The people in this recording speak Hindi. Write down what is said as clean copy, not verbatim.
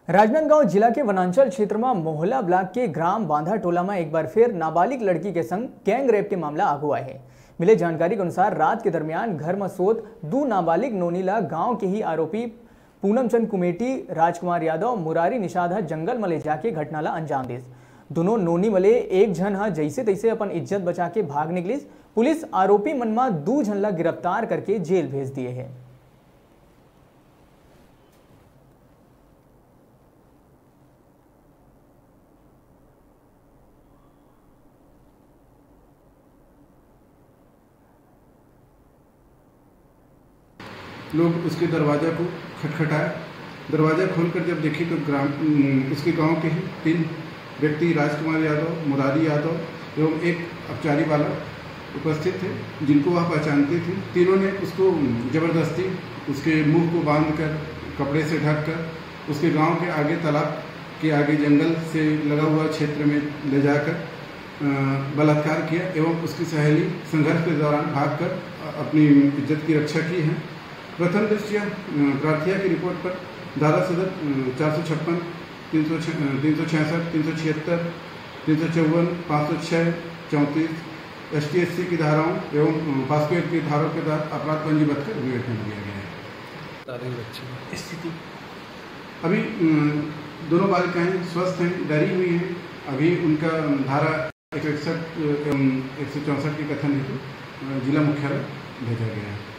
राजनांदगांव जिला के वनांचल क्षेत्र में मोहला ब्लॉक के ग्राम बांधा टोला में एक बार फिर नाबालिग लड़की के संग गैंग रेप के मामला आगू आए है। मिले जानकारी के अनुसार रात के दरमियान घर में सोत दो नाबालिग नोनीला गांव के ही आरोपी पूनमचंद कुमेटी, राजकुमार यादव, मुरारी निषाद जंगल में ले जाके घटना ला अंजाम दिस। दोनों नोनी मले एक जन जैसे तैसे अपन इज्जत बचा के भाग निकलिस। पुलिस आरोपी मन में दो जन ला गिरफ्तार करके जेल भेज दिए है। लोग उसके दरवाज़ा को खटखटाए। दरवाज़ा खोलकर जब देखी तो उसके गांव के ही 3 व्यक्ति, राजकुमार यादव, मुरारी यादव एवं एक अपचारी वाला उपस्थित थे, जिनको वह पहचानती थी। तीनों ने उसको ज़बरदस्ती उसके मुंह को बांधकर कपड़े से ढककर उसके गांव के आगे, तालाब के आगे जंगल से लगा हुआ क्षेत्र में ले जाकर बलात्कार किया एवं उसकी सहेली संघर्ष के दौरान भागकर अपनी इज्जत की रक्षा की है। प्रथम दृष्टया प्रार्थिया की रिपोर्ट पर धारा सदर 456, 366, 376, 354, 506, 34 ST/SC की धाराओं एवं फास्को एक्ट की धाराओं के तहत अपराध पंजीबद्ध कर विवेचना किया गया है। स्थिति अभी दोनों बालिकाएं स्वस्थ हैं, डरी हुई हैं। अभी उनका धारा 161 एवं 164 के कथन हेतु जिला मुख्यालय भेजा गया है।